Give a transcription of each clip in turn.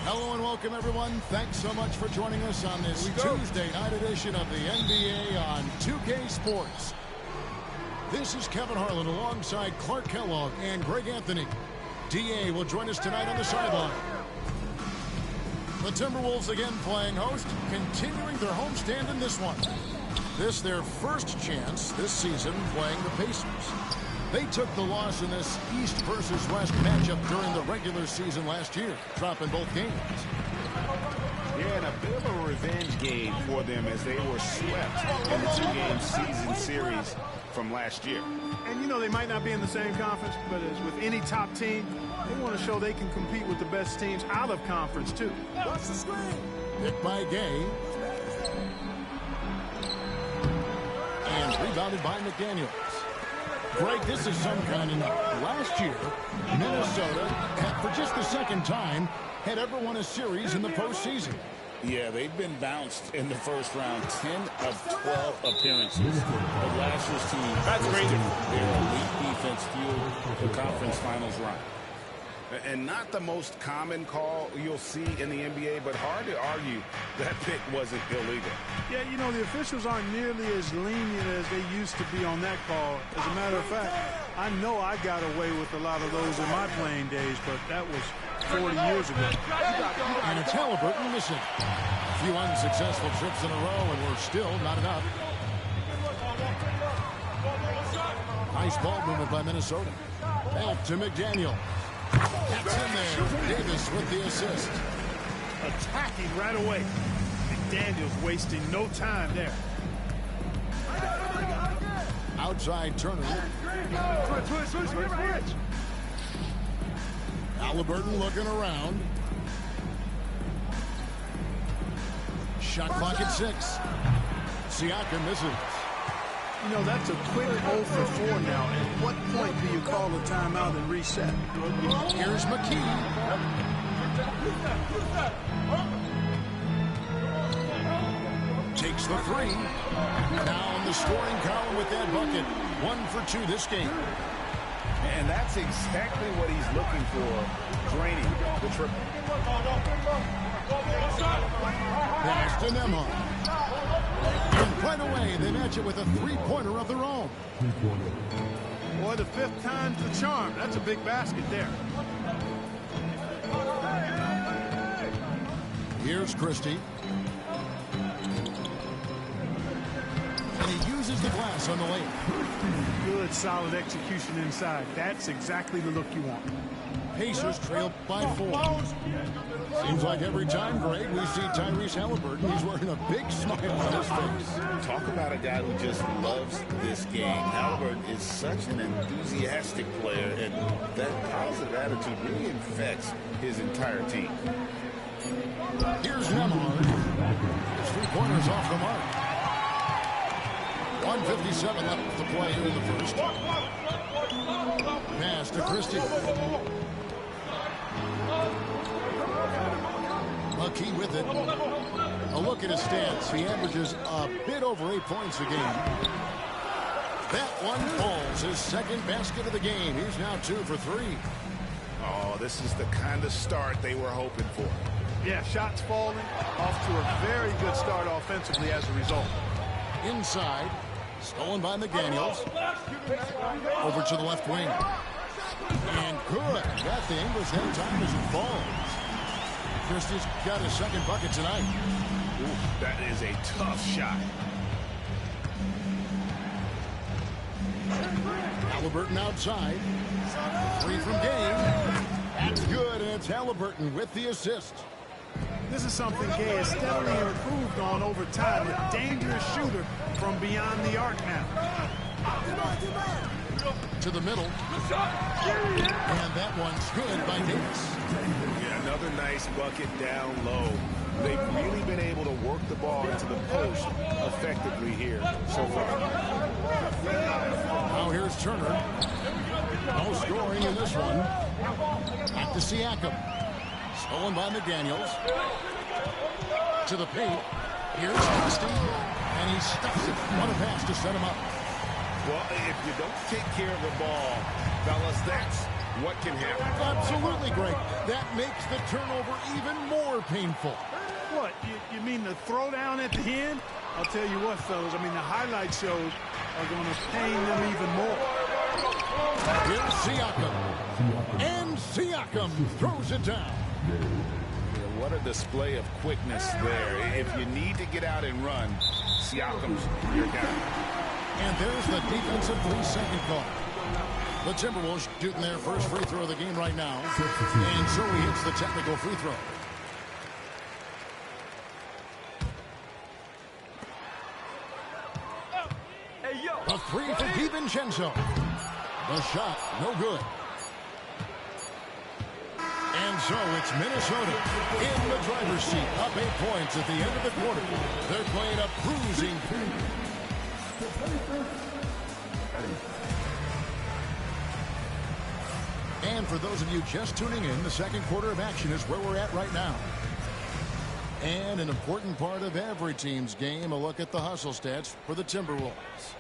Hello and welcome, everyone. Thanks so much for joining us on this Tuesday night edition of the NBA on 2K Sports. This is Kevin Harlan alongside Clark Kellogg and Greg Anthony. DA will join us tonight on the sideline. The Timberwolves again playing host, continuing their homestand in this one. This their first chance this season playing the Pacers. They took the loss in this East versus West matchup during the regular season last year, dropping both games. Yeah, and a bit of a revenge game for them as they were swept in the two-game season series from last year. And, you know, they might not be in the same conference, but as with any top team, they want to show they can compete with the best teams out of conference, too. Watch the screen. Hit by Gay. And rebounded by McDaniels. Greg, this is some kind of night. Last year, Minnesota, for just the second time, had ever won a series in the postseason. Yeah, they've been bounced in the first round, 10 of 12 appearances. But last year's team, that's great. Their elite defense fueled the conference finals run. And not the most common call you'll see in the NBA, but hard to argue that pick wasn't illegal. Yeah, you know, the officials aren't nearly as lenient as they used to be on that call. As a matter of fact, I know I got away with a lot of those in my playing days, but that was 40 years ago. And it's Halliburton missing. A few unsuccessful trips in a row, and we're still not enough. Nice ball movement by Minnesota. Back to McDaniel. That's in there. Davis with the assist. Attacking right away. McDaniels wasting no time there. Outside Turner. Halliburton looking around. Shot clock at 6. Siakam misses. You know, that's a quick 0 for 4 now. At what point do you call a timeout and reset? Here's McKee. Takes the 3. Now in the scoring column with that bucket. 1 for 2 this game. And that's exactly what he's looking for, draining the triple. Pass to Nembhard. And right away, they match it with a three-pointer of their own. Boy, the 5th time's the charm. That's a big basket there. Here's Christie. And he uses the glass on the layup. Good, solid execution inside. That's exactly the look you want. Pacers trail by 4. Seems like every time, Greg, we see Tyrese Halliburton, he's wearing a big smile on his face. Talk about a guy who just loves this game. Halliburton is such an enthusiastic player, and that positive attitude really infects his entire team. Here's Nembhard. His 3-pointers off the mark. 1:57 left to play here in the first. Pass to Christie. McKee with it. A look at his stats. He averages a bit over 8 points a game. That one falls. His second basket of the game. He's now 2 for 3. Oh, this is the kind of start they were hoping for. Yeah, shots falling. Off to a very good start offensively as a result. Inside. Stolen by McDaniels. Over to the left wing. And good. Got the English that time as it falls. Christie's got his second bucket tonight. Ooh, that is a tough shot. Halliburton outside. 3 from game. That's good, and it's Halliburton with the assist. This is something Gay has steadily improved on over time. A dangerous shooter from beyond the arc now. To the middle. And that one's good by Davis. Yeah, another nice bucket down low. They've really been able to work the ball into the post effectively here so far. Now here's Turner. No scoring in this one. Back to Siakam. Stolen by McDaniels. To the paint. Here's Christie. And he stuffs it. What a pass to set him up. Well, if you don't take care of the ball, fellas, that's what can happen. Absolutely, Greg. That makes the turnover even more painful. What, you mean the throwdown at the end? I'll tell you what, fellas, I mean, the highlight shows are going to pain them even more. Here's Siakam. And Siakam throws it down. Yeah, what a display of quickness there. If you need to get out and run, Siakam's your guy. And there's the defensive 3-second call. The Timberwolves shooting their first free throw of the game right now. And so he hits the technical free throw. A three for DiVincenzo. The shot, no good. And so it's Minnesota in the driver's seat, up 8 points at the end of the quarter. They're playing a cruising. And for those of you just tuning in, the second quarter of action is where we're at right now. And an important part of every team's game, a look at the hustle stats for the Timberwolves.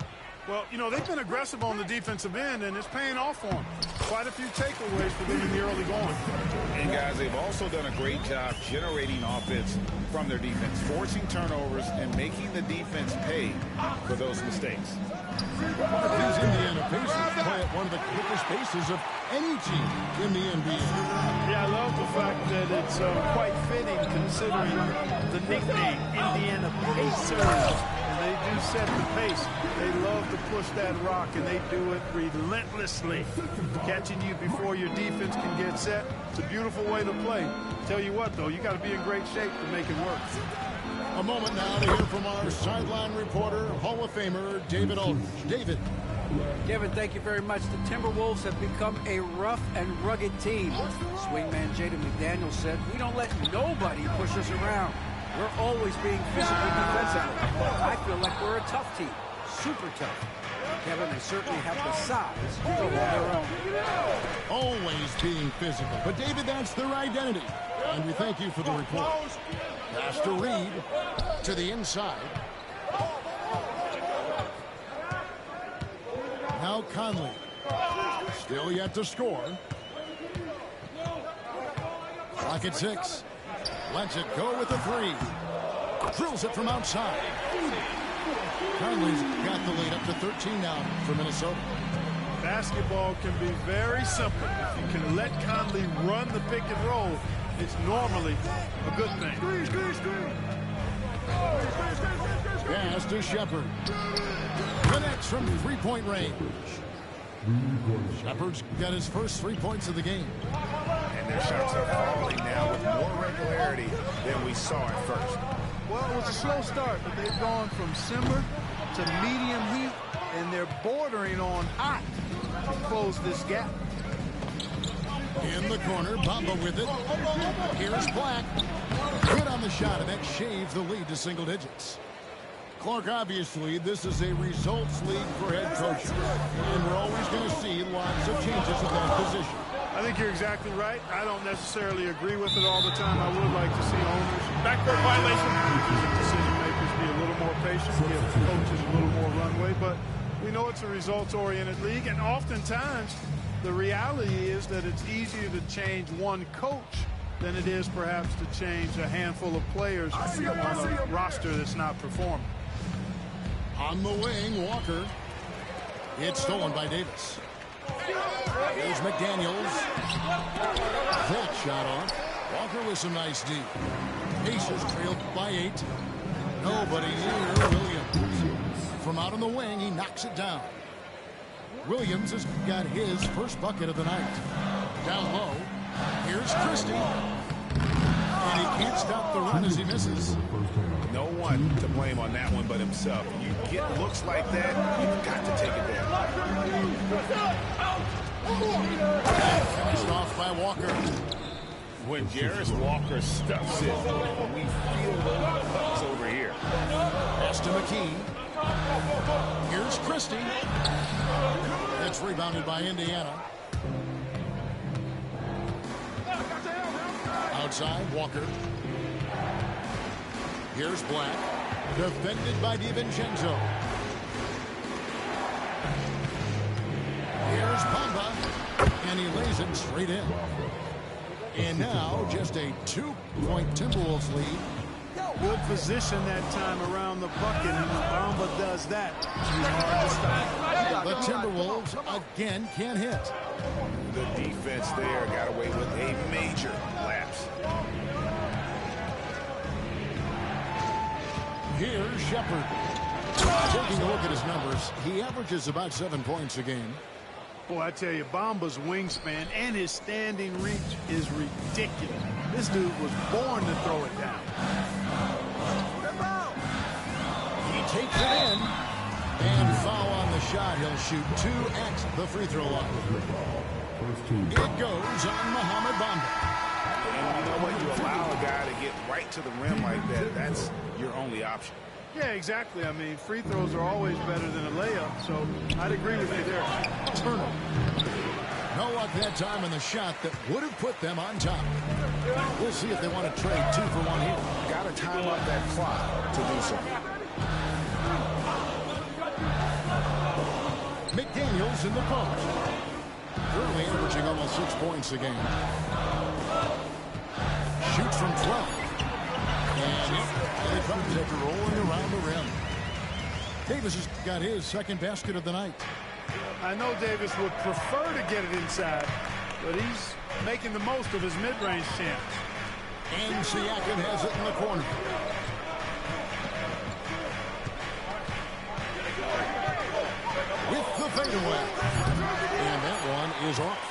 Well, you know, they've been aggressive on the defensive end, and it's paying off for them. Quite a few takeaways for them in the early going. And, guys, they've also done a great job generating offense from their defense, forcing turnovers and making the defense pay for those mistakes. These Indiana Pacers play at one of the quickest paces of any team in the NBA. Yeah, I love the fact that it's quite fitting considering the nickname, Indiana Pacers. And they do set the pace. They love to push that rock, and they do it relentlessly. Catching you before your defense can get set. It's a beautiful way to play. Tell you what, though, you got to be in great shape to make it work. A moment now to hear from our sideline reporter, Hall of Famer David Aldridge. David. Kevin, thank you very much. The Timberwolves have become a rough and rugged team. Swingman Jaden McDaniels said, "We don't let nobody push us around. We're always being physical defensively. I feel like we're a tough team, super tough." Kevin, they certainly have the size to hold their own. Always being physical. But, David, that's their identity. And we thank you for the report. Pass to Reed to the inside. Now Conley. Still yet to score. Clock at 6. Lets it go with the 3. Drills it from outside. Conley's got the lead up to 13 now for Minnesota. Basketball can be very simple. If you can let Conley run the pick and roll, it's normally a good thing. Pass to Shepard. Connects from 3-point range. Shepard's got his first 3 points of the game. And their shots are falling now with more regularity than we saw at first. Well, it was a slow start, but they've gone from simmer to medium heat, and they're bordering on hot to close this gap. In the corner, Bamba with it. Here's Black. Good on the shot, and that shaves the lead to single digits. Clark, obviously, this is a results league for head coaches, and we're always going to see lots of changes at that position. I think you're exactly right. I don't necessarily agree with it all the time. I would like to see owners, backcourt violation, decision makers be a little more patient, give coaches a little more runway, but we know it's a results-oriented league, and oftentimes the reality is that it's easier to change one coach than it is perhaps to change a handful of players on a roster that's not performing. On the wing, Walker. It's stolen by Davis. There's McDaniels. That shot off. Walker with some nice D. Pacers trailed by 8. Nobody near Williams. From out on the wing, he knocks it down. Williams has got his first bucket of the night. Down low. Here's Christie. And he can't stop the run as he misses. No one to blame on that one but himself. You get looks like that, you've got to take it down. Finished off by Walker. When Jarris Walker stuffs it, we feel the bucks over here. Pass to McKee. Here's Christie. It's rebounded by Indiana. Outside, Walker. Here's Black. Defended by DiVincenzo. Here's Bamba. And And he lays it straight in. And now just a 2-point Timberwolves lead. Good position that time around the bucket, and Bamba does that. He's hard to stop. The Timberwolves again can't hit. The defense there got away with a major lapse. Here's Shepard. Taking a look at his numbers, he averages about 7 points a game. Boy, I tell you, Bamba's wingspan and his standing reach is ridiculous. This dude was born to throw it down. He takes it in. And foul on the shot. He'll shoot 2 at the free throw line. It goes on Mohamed Bamba. And you know what? You allow a guy to get right to the rim like that. That's your only option. Yeah, exactly. I mean, free throws are always better than a layup, so I'd agree with you there. Turner. No luck that time on the shot that would have put them on top. We'll see if they want to trade 2 for 1 here. Got to time up that clock to do so. McDaniels in the post. Currently averaging almost 6 points a game. Shoots from 12. And here it comes after rolling around the rim. Davis has got his second basket of the night. I know Davis would prefer to get it inside, but he's making the most of his mid-range chance. And Siakam has it in the corner. With the fadeaway. And that one is off.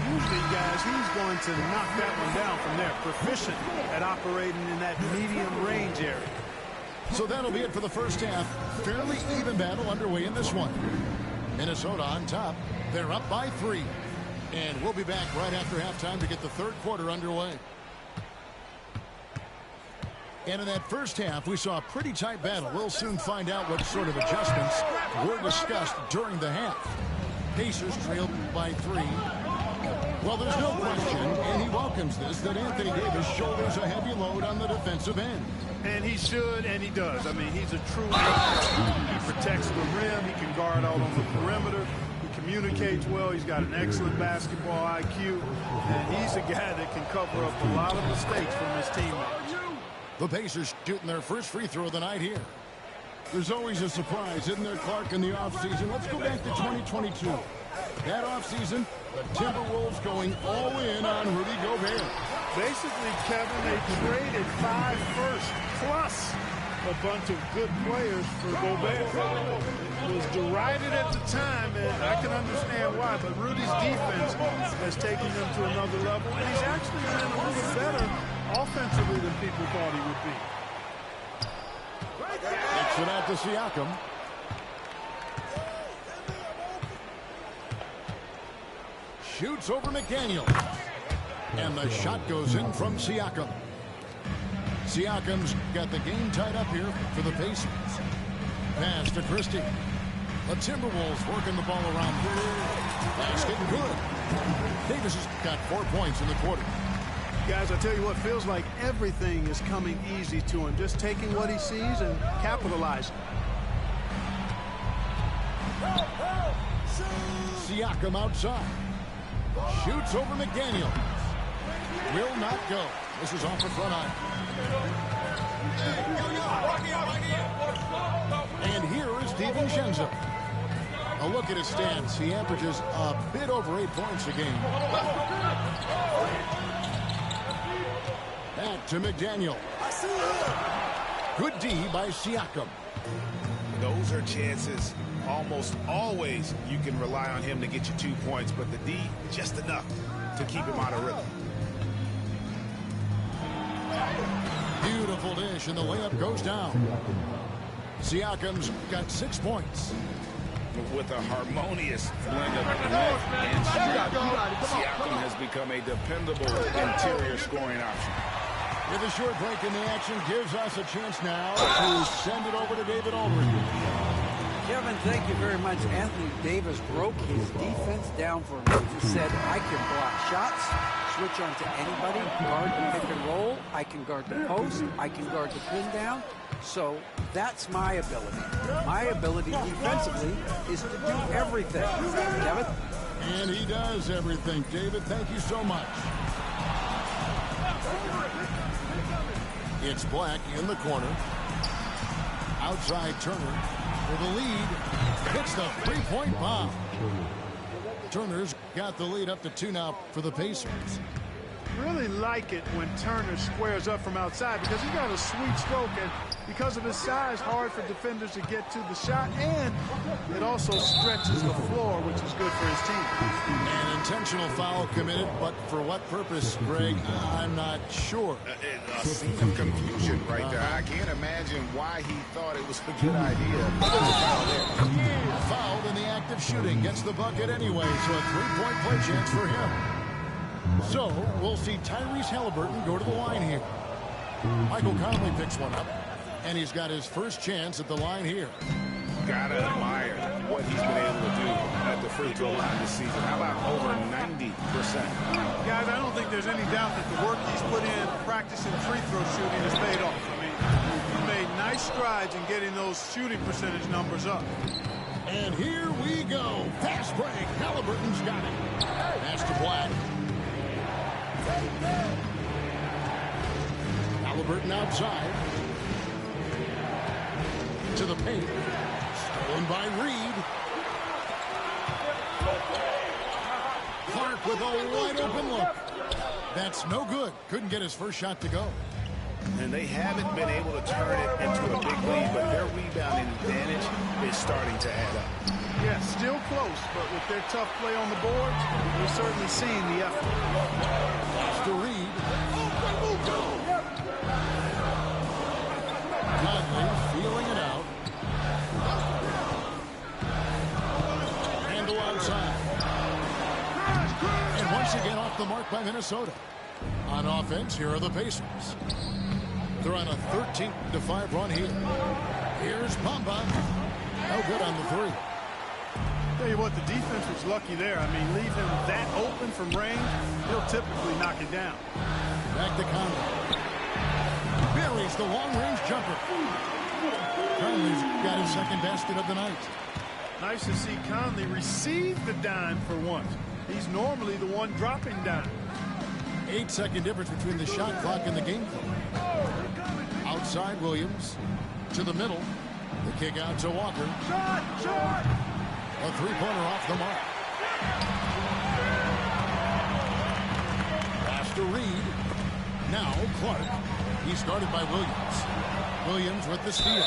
Usually, guys, he's going to knock that one down from there. Proficient at operating in that medium range area. So that'll be it for the first half. Fairly even battle underway in this one. Minnesota on top. They're up by 3. And we'll be back right after halftime to get the third quarter underway. And in that first half, we saw a pretty tight battle. We'll soon find out what sort of adjustments were discussed during the half. Pacers trailed by 3. Well, there's no question, and he welcomes this, that Anthony Davis shoulders a heavy load on the defensive end. And he should, and he does. I mean, he's a true he protects the rim. He can guard out on the perimeter. He communicates well. He's got an excellent basketball IQ. And he's a guy that can cover up a lot of mistakes from his teammates. The Pacers shooting their first free throw of the night here. There's always a surprise, isn't there, Clark, in the offseason? Let's go back to 2022. That offseason, the Timberwolves going all in on Rudy Gobert. Basically, Kevin, they traded 5 firsts plus a bunch of good players for Gobert. It was derided at the time, and I can understand why, but Rudy's defense has taken them to another level, and he's actually been a little better offensively than people thought he would be. Takes it out to Siakam. Shoots over McDaniel. And the shot goes in from Siakam. Siakam's got the game tied up here for the Pacers. Pass to Christie. The Timberwolves working the ball around. Basket good. Davis has got 4 points in the quarter. Guys, I tell you what, feels like everything is coming easy to him. Just taking what he sees and capitalizing. Siakam outside. Shoots over McDaniel. Will not go. This is off the front eye. And here is DiVincenzo. A look at his stats. He averages a bit over 8 points a game. Back to McDaniel. Good D by Siakam. Those are chances. Almost always you can rely on him to get you 2 points, but the D, just enough to keep him out of rhythm. Beautiful dish, and the layup goes down. Siakam's got 6 points. With a harmonious blend of length and shooting, Siakam has become a dependable interior scoring option. With a short break in the action, gives us a chance now to send it over to David Aldridge. Kevin, thank you very much. Anthony Davis broke his defense down for me. He said, I can block shots, switch on to anybody, guard the pick and roll, I can guard the post, I can guard the pin down. So that's my ability. My ability defensively is to do everything. Kevin? And he does everything. David, thank you so much. It's Black in the corner. Outside Turner for the lead. Hits the three-point bomb. Turner's got the lead up to 2 now for the Pacers. Really like it when Turner squares up from outside because he got a sweet stroke, and because of his size, hard for defenders to get to the shot, and it also stretches the floor, which is good for his team. An intentional foul committed, but for what purpose, Greg? I'm not sure. A scene of confusion right there. I can't imagine why he thought it was a good idea. Fouled in the act of shooting. Gets the bucket anyway, so a 3-point play chance for him. So, we'll see Tyrese Halliburton go to the line here. Michael Conley picks one up, and he's got his first chance at the line here. Gotta admire what he's been able to do at the free throw line this season. How about over 90%? Guys, I don't think there's any doubt that the work he's put in practicing free throw shooting has paid off. I mean, he made nice strides in getting those shooting percentage numbers up. And here we go. Fast break. Halliburton's got it. Pass to Black. Halliburton outside. To the paint. Stolen by Reed. Clark with a wide open look. That's no good. Couldn't get his first shot to go. And they haven't been able to turn it into a big lead, but their rebounding advantage is starting to add up. Yeah, still close, but with their tough play on the boards, we're certainly seeing the effort. Pass to Reed. Conley feeling it out. Handle outside. And once again off the mark by Minnesota. On offense, here are the Pacers. They're on a 13-5 run here. Here's Bamba. No good on the three. Tell you what, the defense was lucky there. I mean, leave him that open from range, he'll typically knock it down. Back to Conley. Buries the long-range jumper. Conley's got his second basket of the night. Nice to see Conley receive the dime for once. He's normally the one dropping dime. 8-second difference between the shot clock and the game clock. Outside Williams. To the middle. The kick out to Walker. Shot! A three-pointer off the mark. Pass to Reed. Now Clark. He's guarded by Williams. Williams with the steal.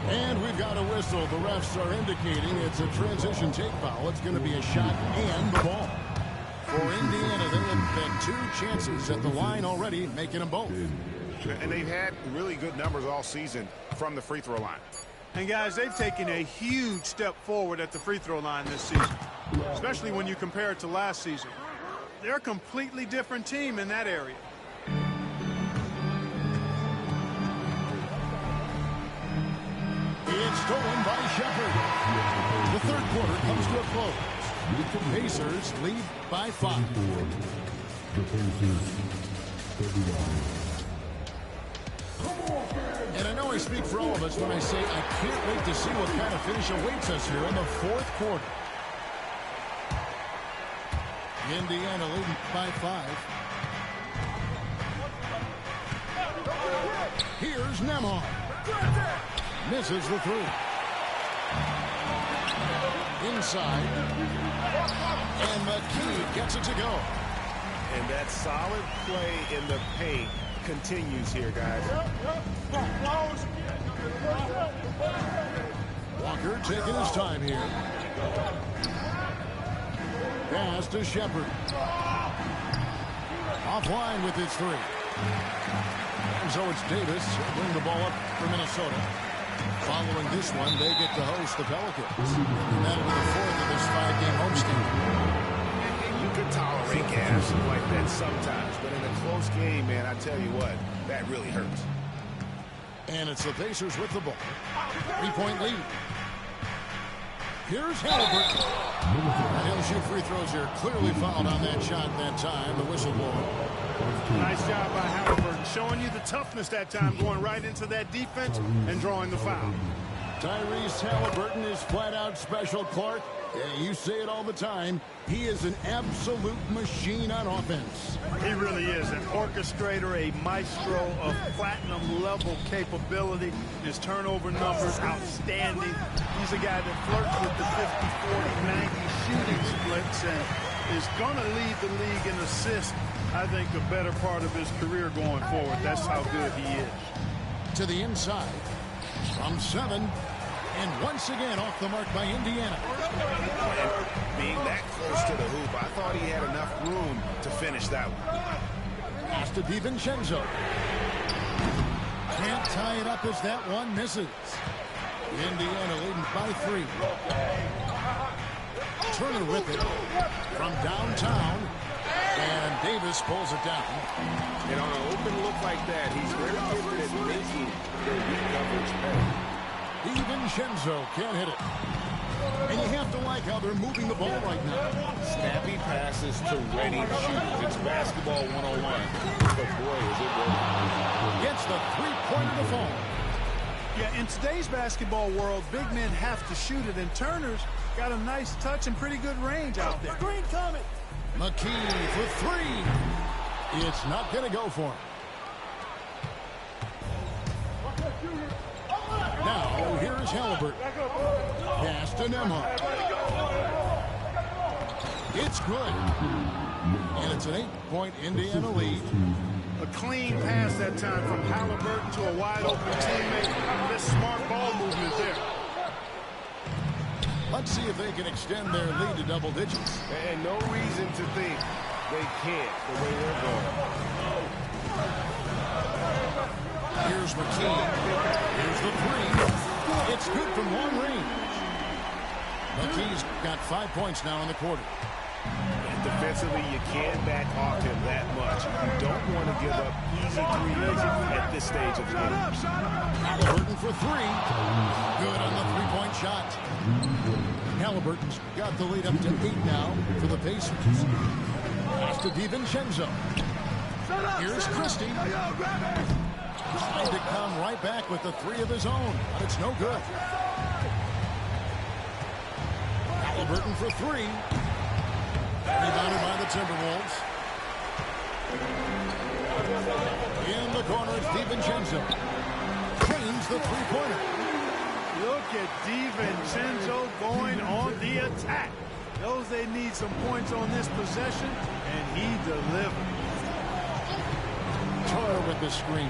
And we've got a whistle. The refs are indicating it's a transition take foul. It's going to be a shot and the ball. For Indiana, they have had 2 chances at the line already, making them both. And they've had really good numbers all season from the free throw line. And guys, they've taken a huge step forward at the free throw line this season, especially when you compare it to last season. They're a completely different team in that area. It's stolen by Shepard. The third quarter comes to a close. The Pacers lead by 5. The Pacers, 31. And I know I speak for all of us when I say I can't wait to see what kind of finish awaits us here in the fourth quarter. Indiana leading by 5. Here's Nembhard. Misses the 3. Inside. And McKee gets it to go. And that solid play in the paint continues here, guys. Walker taking his time here. Pass to Shepard. Offline with his 3. And so it's Davis. He'll bring the ball up for Minnesota. Following this one, they get to host the Pelicans. And that'll be the 4th of this 5-game homestand. And you can tolerate gas like that sometimes, but in a close game, man, I tell you what, that really hurts. And it's the Pacers with the ball. 3-point lead. Here's Halliburton. And he'll shoot free throws here. Clearly fouled on that shot that time. The whistle blowing. Nice job by Halliburton, showing you the toughness that time, going right into that defense and drawing the foul. Tyrese Halliburton is flat out special, Clark. Yeah, you say it all the time. He is an absolute machine on offense. He really is an orchestrator, a maestro of platinum-level capability. His turnover numbers outstanding. He's a guy that flirts with the 50-40-90 shooting splits and is going to lead the league in assists, I think, the better part of his career going forward. That's how good he is. To the inside. From 7. And once again off the mark by Indiana. And being that close to the hoop, I thought he had enough room to finish that one. Pass to DiVincenzo. Can't tie it up as that one misses. Indiana leading by 3. Turner with it from downtown. And Davis pulls it down. And on an open look like that, he's very good at making the weak coverage better. DiVincenzo can't hit it. And you have to like how they're moving the ball right now. Snappy passes to ready shooters. It's basketball 101. But boy, is it working. Gets the three-pointer to fall. Yeah, in today's basketball world, big men have to shoot it, and Turner's got a nice touch and pretty good range out there. Screen coming. McKee for 3. It's not going to go for him. Now, here's Halliburton. Pass to Nembhard. It's good. And it's an 8-point Indiana lead. A clean pass that time from Halliburton to a wide-open teammate. This smart ball movement there. Let's see if they can extend their lead to double digits. And no reason to think they can't the way they're going. Here's McKee. Here's the 3. It's good from long range. McKee's got 5 points now in the quarter. And defensively, you can't back off him that much. You don't want to give up easy threes at this stage of the game. Halliburton for 3. Good on the three-point shot. Halliburton's got the lead up to 8 now for the Pacers. Pass to DiVincenzo. Here's Christie. Trying to come right back with the 3 of his own, but it's no good. Halliburton for 3. Rebounded by the Timberwolves. In the corner, it's DiVincenzo. Trains the three-pointer. Look at DiVincenzo going on the attack. Knows they need some points on this possession, and he delivered. Turner with the screen.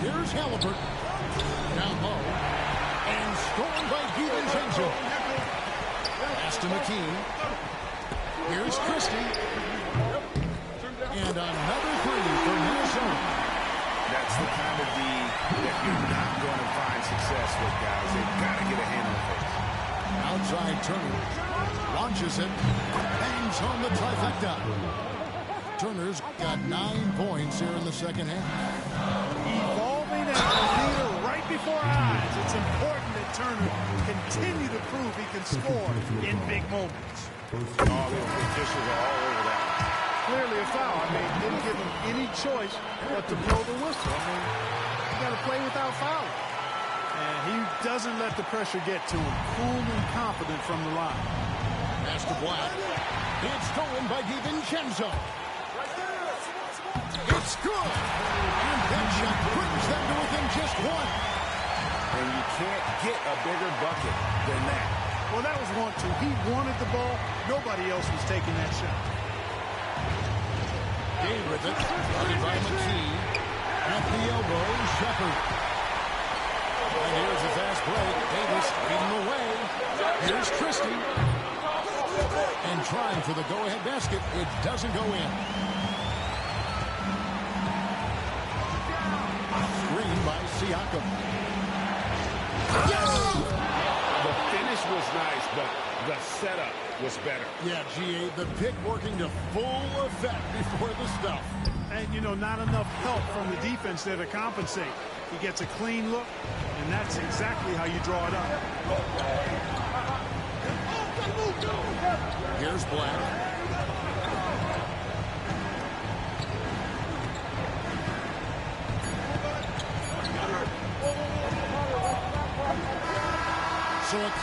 Here's Halliburton. Down low. And scored by DiVincenzo. Pass to McKee. Here's Christie. And another 3 for Minnesota. That's the kind of D that you're not going to find success with, guys. They've got to get a handle of it. Outside Turner. Launches it. Bangs home the trifecta. Turner's got 9 points here in the second half. Evolving as a leader right before our eyes. It's important that Turner continue to prove he can score in big moments. Oh, the officials are all over that. Clearly a foul. I mean, didn't give him any choice but to blow the whistle. I mean, you got to play without fouling. And he doesn't let the pressure get to him. Cool and confident from the line. Pass to Black. It's stolen by DiVincenzo. It's good. And that shot brings them to within just 1. And you can't get a bigger bucket than that. Well, that was 1-2. He wanted the ball. Nobody else was taking that shot. Gay with it. Started by McKee. At the elbow, Shepherd. And here's a fast break. Davis leading the way. Here's Christie. And trying for the go-ahead basket. It doesn't go in. Screen by Siakam. The finish was nice, but the setup was better. Yeah, GA, the pick working to full effect before the stuff. And, you know, not enough help from the defense there to compensate. He gets a clean look, and that's exactly how you draw it up. Here's Black.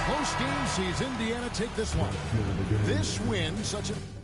close game sees Indiana take this one. This win, such a...